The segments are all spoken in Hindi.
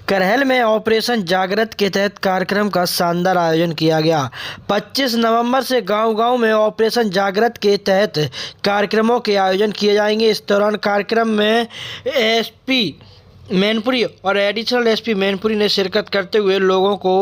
करहल में ऑपरेशन जागृत के तहत कार्यक्रम का शानदार आयोजन किया गया। 25 नवंबर से गांव-गांव में ऑपरेशन जागृत के तहत कार्यक्रमों के आयोजन किए जाएंगे। इस दौरान कार्यक्रम में एसपी मैनपुरी और एडिशनल एसपी मैनपुरी ने शिरकत करते हुए लोगों को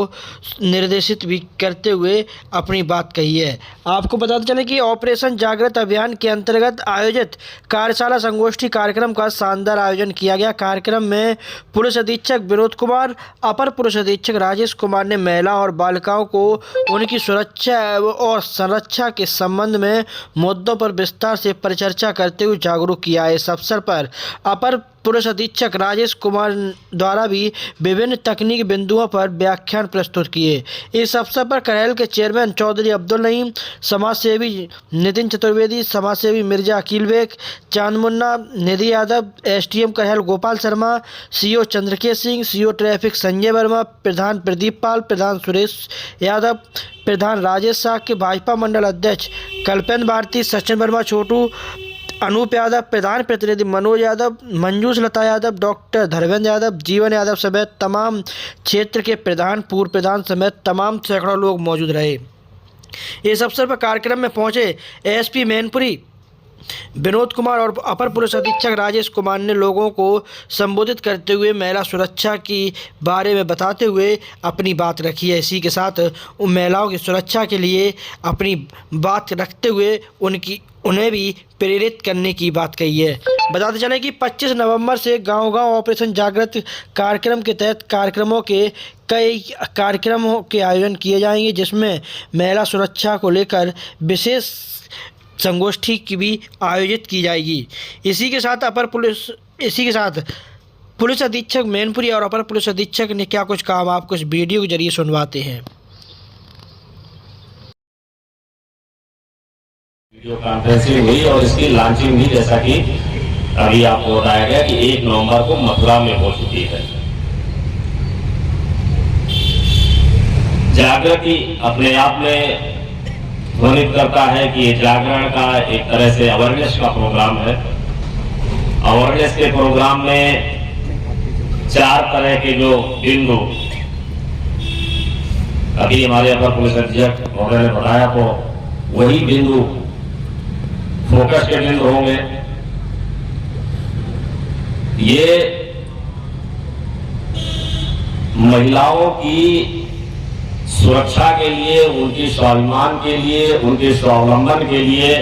निर्देशित भी करते हुए अपनी बात कही है। आपको बताते चलें कि ऑपरेशन जागृत अभियान के अंतर्गत आयोजित कार्यशाला संगोष्ठी कार्यक्रम का शानदार आयोजन किया गया। कार्यक्रम में पुलिस अधीक्षक विनोद कुमार, अपर पुलिस अधीक्षक राजेश कुमार ने महिला और बालिकाओं को उनकी सुरक्षा और संरक्षा के संबंध में मुद्दों पर विस्तार से परिचर्चा करते हुए जागरूक किया। इस अवसर पर अपर पुलिस अधीक्षक राजेश कुमार द्वारा भी विभिन्न तकनीकी बिंदुओं पर व्याख्यान प्रस्तुत किए। इस अवसर पर करहल के चेयरमैन चौधरी अब्दुल नईम, समाजसेवी नितिन चतुर्वेदी, समाजसेवी Mirza Aqeel Baig, Chand Munna, Nidhi Yadav, SDM Karhal Gopal Sharma, CO Chandrakesh Singh, CO traffic Sanjay Verma, प्रधान प्रदीप पाल, प्रधान सुरेश यादव, प्रधान राजेश साक्य, भाजपा मंडल अध्यक्ष कल्पेंद्र भारती, सचिन वर्मा, छोटू, अनूप यादव, प्रधान प्रतिनिधि मनोज यादव, मंजूष लता यादव, डॉक्टर धर्मेंद्र यादव, जीवन यादव समेत तमाम क्षेत्र के प्रधान, पूर्व प्रधान समेत तमाम सैकड़ों लोग मौजूद रहे। इस अवसर पर कार्यक्रम में पहुंचे एसपी मैनपुरी विनोद कुमार और अपर पुलिस अधीक्षक राजेश कुमार ने लोगों को संबोधित करते हुए महिला सुरक्षा की बारे में बताते हुए अपनी बात रखी है। इसी के साथ उन महिलाओं की सुरक्षा के लिए अपनी बात रखते हुए उन्हें भी प्रेरित करने की बात कही है। बताते चलें कि 25 नवंबर से गांव-गांव ऑपरेशन जागृत कार्यक्रम के तहत कई कार्यक्रमों के आयोजन किए जाएंगे, जिसमें महिला सुरक्षा को लेकर विशेष संगोष्ठी की भी आयोजित की जाएगी। इसी के साथ पुलिस अधीक्षक मैनपुरी और अपर पुलिस अधीक्षक ने क्या कुछ कहा, आपको इस वीडियो के जरिए सुनवाते हैं। वीडियो कॉन्फ्रेंसिंग हुई और इसकी लॉन्चिंग भी, जैसा कि अभी आपको बताया गया कि 1 नवंबर को मथुरा में हो चुकी है। जागृति अपने आप में ध्वनित करता है कि ये जागरण का एक तरह से अवेयरनेस का प्रोग्राम है। अवेयरनेस के प्रोग्राम में 4 तरह के जो बिंदु अभी हमारे अपर पुलिस अधीक्षक महोदय ने बताया, तो वही बिंदु फोकस के बिंदु होंगे। ये महिलाओं की सुरक्षा के लिए, उनके स्वाभिमान के लिए, उनके स्वावलंबन के लिए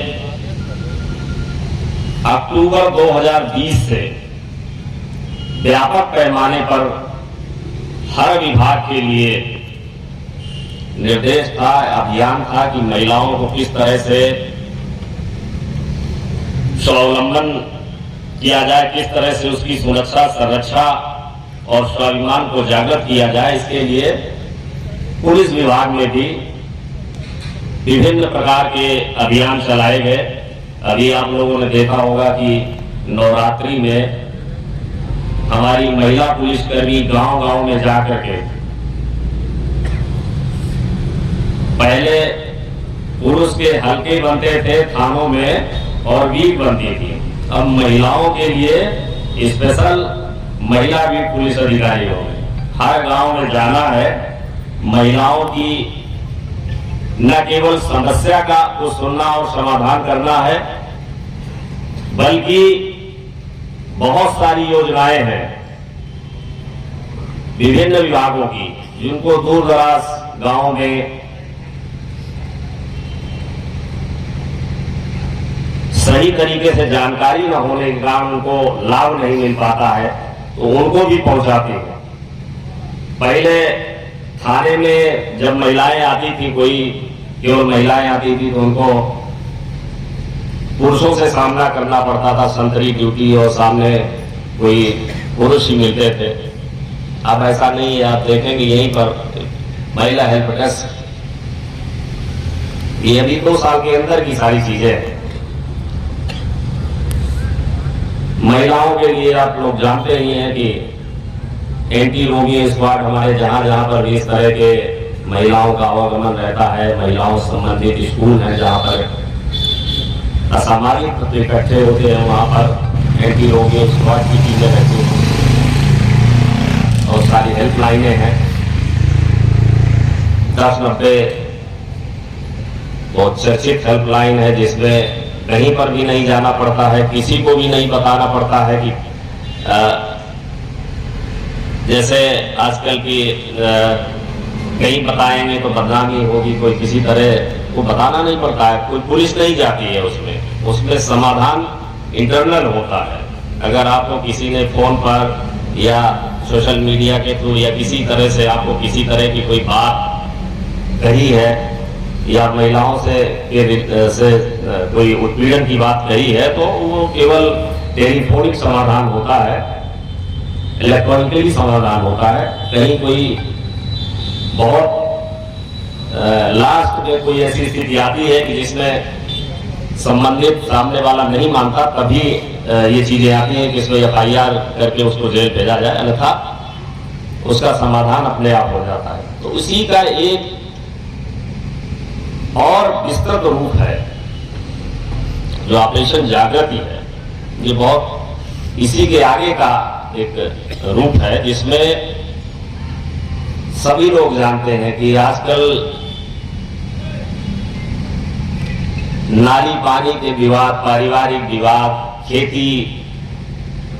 अक्टूबर 2020 से व्यापक पैमाने पर हर विभाग के लिए निर्देश था, अभियान था कि महिलाओं को किस तरह से स्वावलंबन किया जाए, किस तरह से उसकी सुरक्षा, संरक्षा और स्वाभिमान को जागृत किया जाए। इसके लिए पुलिस विभाग में भी विभिन्न प्रकार के अभियान चलाए गए। अभी आप लोगों ने देखा होगा कि नवरात्रि में हमारी महिला पुलिसकर्मी गांव-गांव में जाकर के, पहले पुरुष के हल्के बनते थे थानों में और वीक बनती थी, अब महिलाओं के लिए स्पेशल महिला वीक पुलिस अधिकारी हो गए। हर गांव में जाना है, महिलाओं की न केवल समस्या का को सुनना और समाधान करना है, बल्कि बहुत सारी योजनाएं हैं विभिन्न विभागों की, जिनको दूर दराज गांव में सही तरीके से जानकारी न होने के कारण उनको लाभ नहीं मिल पाता है, तो उनको भी पहुंचाते हैं। पहले थाने में जब महिलाएं आती थी, कोई केवल महिलाएं आती थी, तो उनको पुरुषों से सामना करना पड़ता था, संतरी ड्यूटी, और सामने कोई पुरुष ही मिलते थे। अब ऐसा नहीं है, आप देखेंगे यहीं पर महिला हेल्प डेस्क, ये अभी 2 साल के अंदर की सारी चीजें हैं। महिलाओं के लिए आप लोग जानते ही हैं कि एंटी रोगी स्क्वाड हमारे जहां पर भी इस तरह के महिलाओं का आवागमन रहता है, महिलाओं संबंधित स्कूल हैं जहां पर असामाजिक तत्व इकट्ठे होते हैं, वहां पर एंटी रोगी स्क्वाड की टीमें रहती हैं और सारी हेल्पलाइनें हैं। 1090 बहुत चर्चित हेल्पलाइन है, जिसमें कहीं पर भी नहीं जाना पड़ता है, किसी को भी नहीं बताना पड़ता है कि जैसे आजकल की कहीं बताएंगे तो बदनामी होगी, कोई किसी तरह को बताना नहीं पड़ता है, कोई पुलिस नहीं जाती है उसमें समाधान इंटरनल होता है। अगर आपको किसी ने फोन पर या सोशल मीडिया के थ्रू या किसी तरह से आपको किसी तरह की कोई बात कही है या महिलाओं से कोई उत्पीड़न की बात कही है, तो वो केवल टेलीफोनिक समाधान होता है, इलेक्ट्रॉनिकली समाधान होता है। कहीं कोई बहुत लास्ट में कोई ऐसी स्थिति आती है कि जिसमें संबंधित सामने वाला नहीं मानता, तभी ये चीजें आती हैं कि इसमें FIR करके उसको जेल भेजा जाए, अन्यथा उसका समाधान अपने आप हो जाता है। तो उसी का एक और विस्तृत रूप है जो ऑपरेशन जागृति है। ये बहुत इसी के आगे का एक रूप है, जिसमें सभी लोग जानते हैं कि आजकल नाली पानी के विवाद, पारिवारिक विवाद, खेती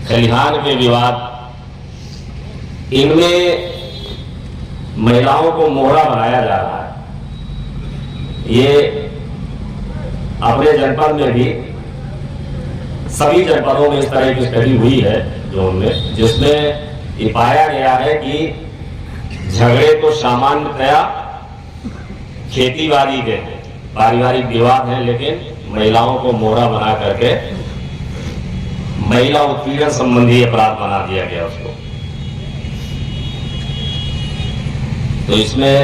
खलिहान के विवाद, इनमें महिलाओं को मोहरा बनाया जा रहा है। ये अपने जनपद में भी सभी जनपदों में इस तरह की स्टडी हुई है जोन में, जिसमें ये पाया गया है कि झगड़े तो सामान्यतया खेतीबाड़ी के हैं, पारिवारिक विवाद हैं, लेकिन महिलाओं को मोहरा बना करके महिला उत्पीड़न संबंधी अपराध बना दिया गया उसको। तो इसमें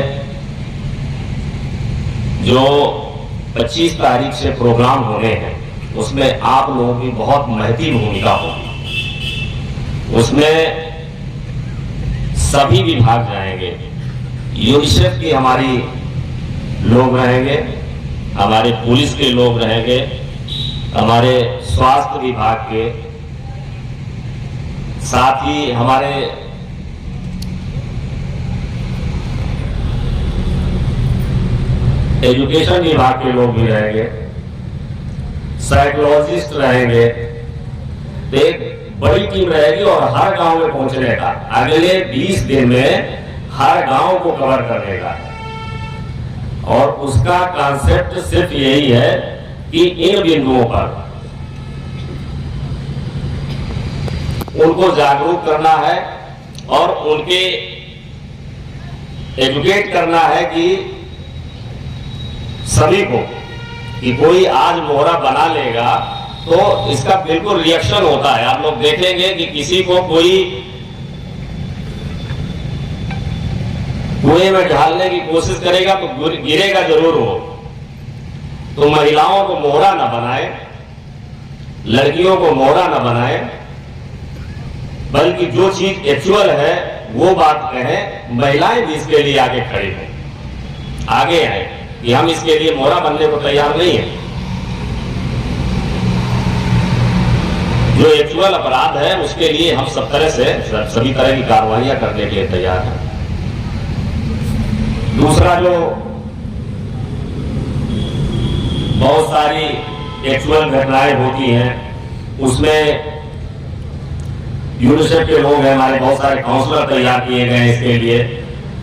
जो 25 तारीख से प्रोग्राम होने हैं, उसमें आप लोगों की बहुत महती भूमिका होगी। उसमें सभी विभाग जाएंगे, यूनिसेफ की हमारी लोग रहेंगे, हमारे पुलिस के लोग रहेंगे, हमारे स्वास्थ्य विभाग के, साथ ही हमारे एजुकेशन विभाग के लोग भी रहेंगे, साइकोलॉजिस्ट रहेंगे। तो एक बड़ी टीम रहेगी और हर गांव में पहुंचने का, अगले 20 दिन में हर गांव को कवर करने का। और उसका कॉन्सेप्ट सिर्फ यही है कि इन बिंदुओं पर उनको जागरूक करना है और उनके एजुकेट करना है कि सभी को, कि कोई आज मोहरा बना लेगा तो इसका बिल्कुल रिएक्शन होता है। आप लोग देखेंगे कि किसी को कोई कुएं में ढालने की कोशिश करेगा तो गिरेगा जरूर वो। तो महिलाओं को मोहरा न बनाए, लड़कियों को मोहरा न बनाए, बल्कि जो चीज एक्चुअल है वो बात कहें। महिलाएं भी इसके लिए आगे खड़ी हैं, आगे आए कि हम इसके लिए मोहरा बनने को तैयार नहीं है। जो एक्चुअल अपराध है उसके लिए हम सब तरह से सभी तरह की कार्रवाइयां करने के लिए तैयार हैं। दूसरा, जो बहुत सारी एक्चुअल घटनाएं होती हैं, उसमें यूनिसेफ के लोग हैं, हमारे बहुत सारे काउंसलर तैयार किए गए हैं इसके लिए,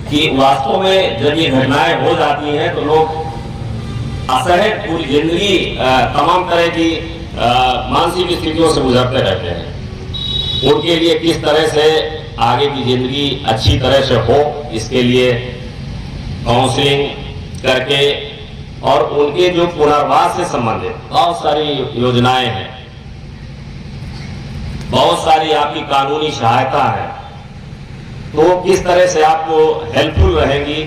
कि वास्तव में जब ये घटनाएं हो जाती हैं तो लोग असहज पूरी जिंदगी तमाम तरह की मानसिक स्थितियों से गुजरते रहते हैं। उनके लिए किस तरह से आगे की जिंदगी अच्छी तरह से हो, इसके लिए काउंसलिंग करके और उनके जो पुनर्वास से संबंधित बहुत सारी योजनाएं हैं, बहुत सारी आपकी कानूनी सहायता है, तो किस तरह से आपको हेल्पफुल रहेंगी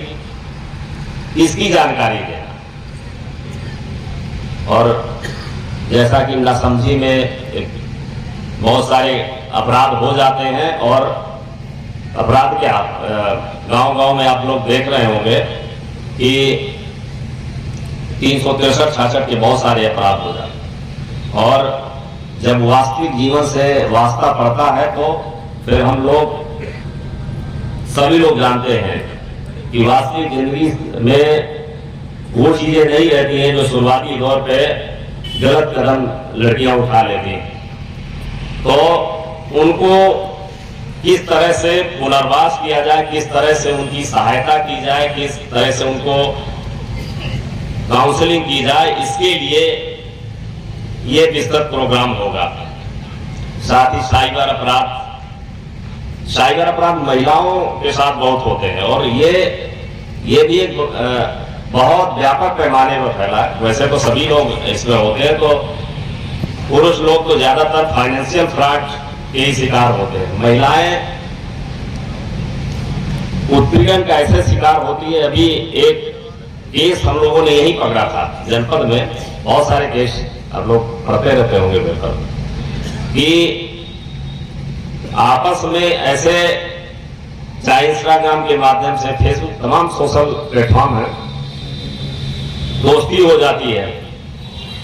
इसकी जानकारी देना। और जैसा कि नासमझी में बहुत सारे अपराध हो जाते हैं, और अपराध क्या, गांव-गांव में आप लोग देख रहे होंगे कि 363-66 के बहुत सारे अपराध हो जाते हैं। और जब वास्तविक जीवन से वास्ता पड़ता है तो फिर हम लोग सभी लोग जानते हैं कि वास्तविक जिंदगी में वो चीजें नहीं रहती हैं जो शुरुआती दौर पे गलत कदम लड़कियां उठा लेती हैं। तो उनको किस तरह से पुनर्वास किया जाए, किस तरह से उनकी सहायता की जाए, किस तरह से उनको काउंसलिंग की जाए, इसके लिए ये विस्तृत प्रोग्राम होगा। साथ ही साइबर अपराध महिलाओं के साथ बहुत होते हैं और ये भी एक बहुत व्यापक पैमाने पर फैला है। वैसे तो सभी लोग इसमें होते हैं, तो पुरुष लोग तो ज्यादातर फाइनेंशियल फ्रॉड के ही शिकार होते हैं। महिलाएं उत्पीड़न का ऐसे शिकार होती है। अभी एक केस हम लोगों ने यही पकड़ा था जनपद में, बहुत सारे केस आप लोग पढ़ते रहते होंगे पेपर, कि आपस में ऐसे चाहे इंस्टाग्राम के माध्यम से, फेसबुक, तमाम सोशल प्लेटफॉर्म है, दोस्ती हो जाती है।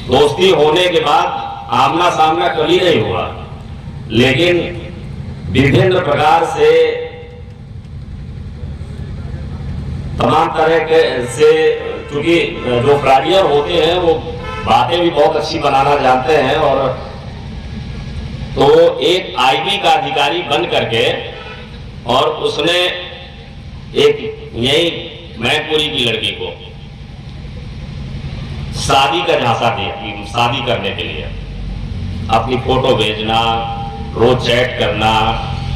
दोस्ती होने के बाद आमना सामना कभी नहीं हुआ, लेकिन विभिन्न प्रकार से तमाम तरह के से, क्योंकि जो फ्रॉडियर होते हैं वो बातें भी बहुत अच्छी बनाना जानते हैं, और तो एक आईबी का अधिकारी बन करके और उसने एक यही मैनपुरी की लड़की को शादी का झांसा दिया, शादी करने के लिए अपनी फोटो भेजना, रोज चैट करना,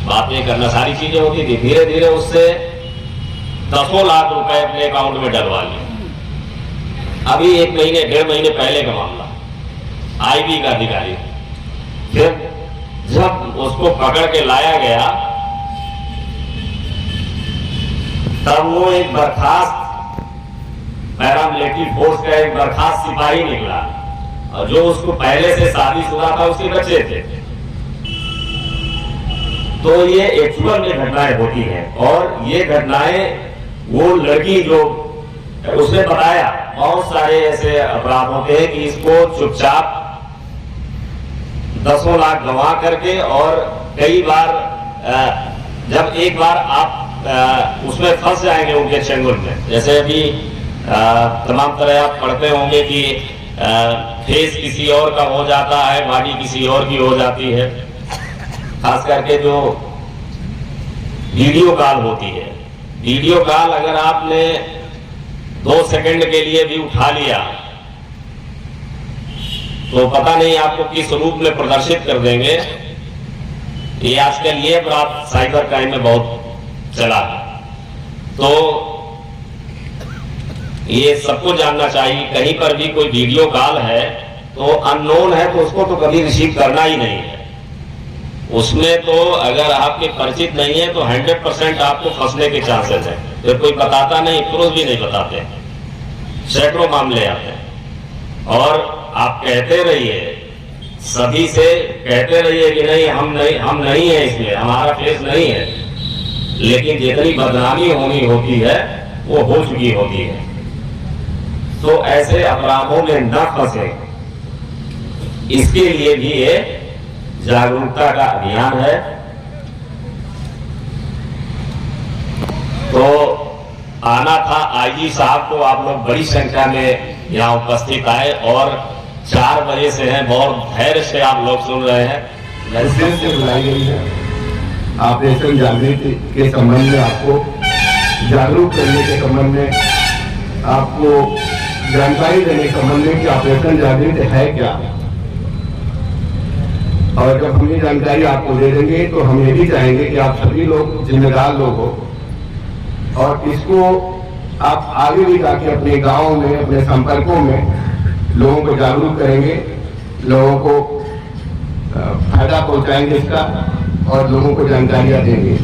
बातें करना, सारी चीजें होती थी। धीरे धीरे उससे 10 लाख रुपए अपने अकाउंट में डलवा लिए। अभी 1 महीने 1.5 महीने पहले का मामला, आईबी का अधिकारी। फिर जब उसको पकड़ के लाया गया तब वो एक बर्खास्त पैरामिलिट्री फोर्स का एक बर्खास्त सिपाही निकला, और जो उसको पहले से शादीशुदा था, उसके बच्चे थे। तो ये एक्चुअल में घटनाएं होती हैं, और ये घटनाएं वो लड़की जो उसने बताया, बहुत सारे ऐसे अपराध होते हैं कि इसको चुपचाप 10 लाख गंवा करके, और कई बार जब एक बार आप उसमें फंस जाएंगे उनके चंगुल में, जैसे अभी तमाम तरह आप पढ़ते होंगे कि फेस किसी और का हो जाता है, बॉडी किसी और की हो जाती है। खास करके जो वीडियो कॉल होती है, वीडियो कॉल अगर आपने 2 सेकंड के लिए भी उठा लिया तो पता नहीं आपको किस रूप में प्रदर्शित कर देंगे। ये आजकल ये अपराध साइबर क्राइम में बहुत चला है, तो ये सबको जानना चाहिए। कहीं पर भी कोई वीडियो कॉल है तो अननोन है तो उसको तो कभी रिसीव करना ही नहीं है। उसमें तो अगर आपके परिचित नहीं है तो 100% आपको फंसने के चांसेस है। जब कोई बताता नहीं, पुरुष भी नहीं बताते, सैकड़ों मामले आते हैं। और आप कहते रहिए, सभी से कहते रहिए कि नहीं हम नहीं है, इसमें हमारा फेस नहीं है, लेकिन जितनी बदनामी होनी होती है वो हो चुकी होती है। तो ऐसे अपराधों में न फंसे, इसके लिए भी ये जागरूकता का अभियान है। तो आना था आईजी साहब को, आप लोग बड़ी संख्या में यहाँ उपस्थित आए, और 4 बजे से हैं, बहुत धैर्य से आप लोग सुन रहे हैं। से बुलाई गई है ऑपरेशन जागृति के संबंध में, आपको जागरूक करने के संबंध में, आपको जानकारी देने के संबंध में कि ऑपरेशन जागृति है क्या। और जब हम ये जानकारी आपको दे देंगे तो हम ये भी चाहेंगे कि आप सभी लोग जिम्मेदार लोग हो, और इसको आप आगे भी जाके अपने गांव में, अपने संपर्कों में लोगों को जागरूक करेंगे, लोगों को फायदा पहुंचाएंगे इसका, और लोगों को जानकारियां देंगे।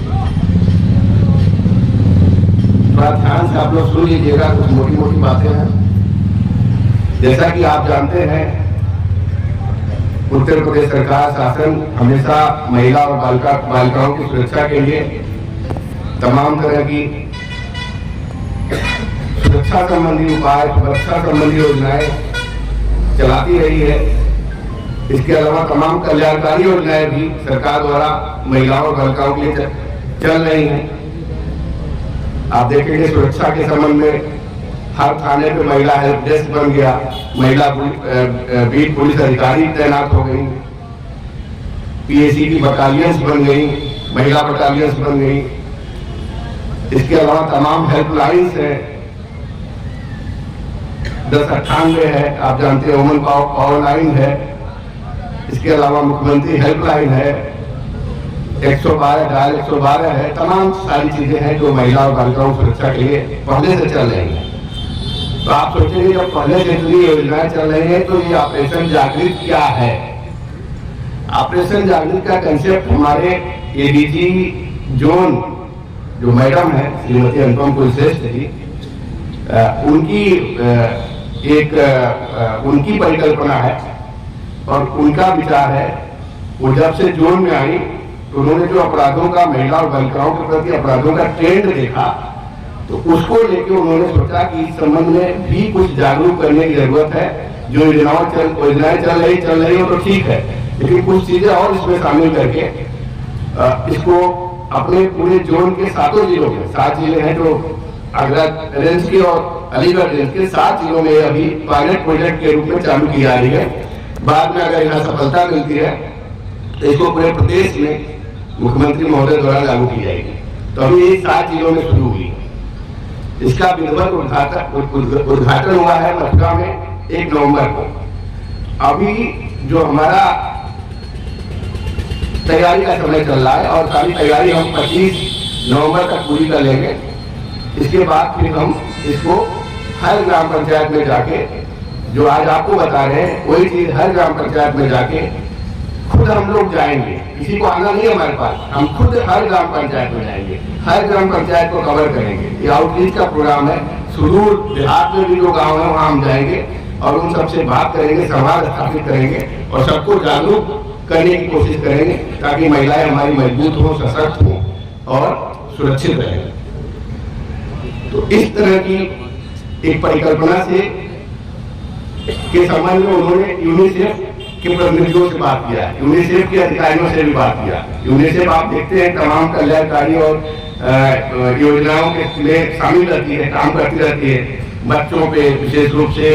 थोड़ा ध्यान से आप लोग सुन लीजिएगा, कुछ मोटी मोटी बातें हैं। जैसा कि आप जानते हैं, उत्तर प्रदेश सरकार शासन हमेशा महिला और बालिकाओं की सुरक्षा के लिए तमाम तरह की सुरक्षा संबंधी उपाय, सुरक्षा संबंधी योजनाएं चलाती रही है। इसके अलावा तमाम कल्याणकारी योजनाएं भी सरकार द्वारा महिलाओं और बालिकाओं के लिए चल रही हैं। आप देखेंगे सुरक्षा के संबंध में हर थाने पे महिला हेल्प डेस्क बन गया, महिला बीट पुलिस अधिकारी तैनात हो गई, पीएसी की बटालियंस बन गई, महिला बटालियंस बन गई। इसके अलावा तमाम हेल्पलाइंस है, 1098 है, आप जानते हैं वुमन पावर लाइन है। इसके अलावा मुख्यमंत्री हेल्पलाइन है, 112 डायल 112 है। तमाम सारी चीजें हैं जो महिला और बालिकाओं की सुरक्षा के लिए पहले से चल रही हैं। तो आप सोचेंगे जब पहले से इतनी योजनाएं चल रही है तो ये ऑपरेशन जागृत क्या है? ऑपरेशन जागृत का कंसेप्ट हमारे एडीजी जोन जो मैडम है श्रीमती अनुपम कुलश्रेष्ठ जी, उनकी परिकल्पना है और उनका विचार है। वो जब से जोन में आई तो उन्होंने जो अपराधों का, महिला और बालिकाओं के प्रति अपराधों का ट्रेंड देखा, तो उसको लेकर उन्होंने सोचा कि इस संबंध में भी कुछ जागरूक करने की जरूरत है। जो योजनाएं चल रही हो तो ठीक है, लेकिन कुछ चीजें और इसमें शामिल करके इसको अपने पूरे जोन के 7 जिलों में, 7 जिले हैं जो आगरा रेंज के और अलीगढ़ रेंज के 7 जिलों में अभी पायलट प्रोजेक्ट के रूप में चालू की जा रही है। बाद में अगर यहाँ सफलता मिलती है तो इसको पूरे प्रदेश में मुख्यमंत्री महोदय द्वारा लागू की जाएगी। तो अभी ये 7 जिलों में शुरू हुई। इसका विधिवत उद्घाटन हुआ है मथुरा में 1 नवंबर को। अभी जो हमारा तैयारी का समय चल रहा है और सारी तैयारी हम 25 नवंबर तक पूरी कर लेंगे। इसके बाद फिर हम इसको हर ग्राम पंचायत में जाके, जो आज आपको बता रहे हैं वही चीज हर ग्राम पंचायत में जाके खुद हम लोग जाएंगे। किसी को आना नहीं है हमारे पास, हम खुद हर ग्राम पंचायत में जाएंगे, हर ग्राम पंचायत को कवर करेंगे। ये आउटरीच का प्रोग्राम है। सुदूर देहात में भी जो गाँव है वहाँ हम जाएंगे और उन सबसे बात करेंगे, संवाद स्थापित करेंगे और सबको जागरूक करने की कोशिश करेंगे ताकि महिलाएं हमारी मजबूत हो, सशक्त हो और सुरक्षित रहें। तो इस तरह की एक परिकल्पना से के संबंध में उन्होंने यूनिसेफ के प्रतिनिधियों से बात किया, यूनिसेफ के अधिकारियों से भी बात किया। यूनिसेफ आप देखते हैं तमाम कल्याणकारी और योजनाओं के में शामिल रहती है, काम करती रहती है, बच्चों पे विशेष रूप से,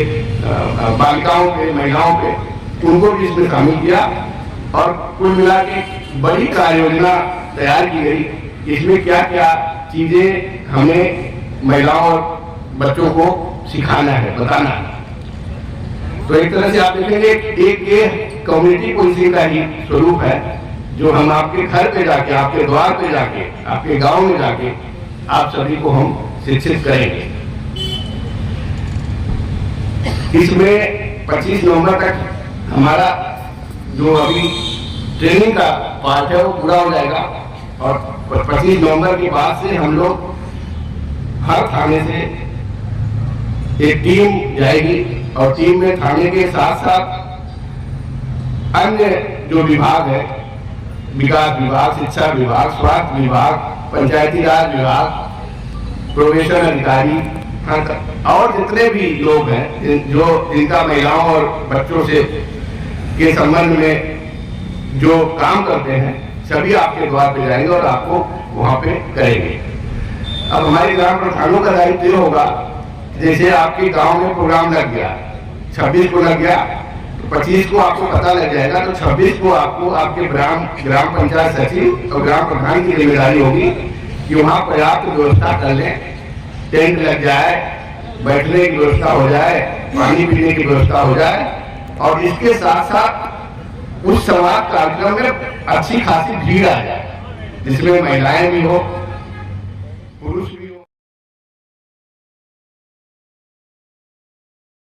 बालिकाओं पे, महिलाओं पे, उनको भी इसमें शामिल किया और कुल मिला के बड़ी कार्य योजना तैयार की गई। इसमें क्या क्या चीजें हमें महिलाओं और बच्चों को सिखाना है, बताना है। तो एक तरह से आप देखेंगे एक ये कम्युनिटी पुलिसिंग का ही स्वरूप है, जो हम आपके घर पे जाके, आपके द्वार पे जाके, आपके गांव में जाके आप सभी को हम शिक्षित करेंगे। इसमें 25 नवंबर तक हमारा जो अभी ट्रेनिंग का पार्ट है वो पूरा हो जाएगा और 25 नवंबर के बाद से हम लोग हर थाने से एक टीम जाएगी और टीम में थाने के साथ साथ अन्य जो विभाग है, विकास विभाग, शिक्षा विभाग, स्वास्थ्य विभाग, पंचायती राज विभाग, प्रोबेशन अधिकारी और जितने भी लोग हैं जो जिनका महिलाओं और बच्चों से के संबंध में जो काम करते हैं, सभी आपके द्वार पे जाएंगे और आपको वहां पे करेंगे। अब हमारे ग्राम प्रधानों का दायित्व ये होगा, जैसे आपके गांव में प्रोग्राम लग गया, 26 को लग गया, तो 25 को आपको पता लग जाएगा, तो 26 को आपको आपके ग्राम पंचायत सचिव और ग्राम प्रधान की जिम्मेदारी होगी कि वहाँ पर्याप्त व्यवस्था कर लें, टेंट लग जाए, बैठने की व्यवस्था हो जाए, पानी पीने की व्यवस्था हो जाए और इसके साथ साथ उस संवाद कार्यक्रम में अच्छी खासी भीड़ आ जाए, जिसमें महिलाएं भी हो, पुरुष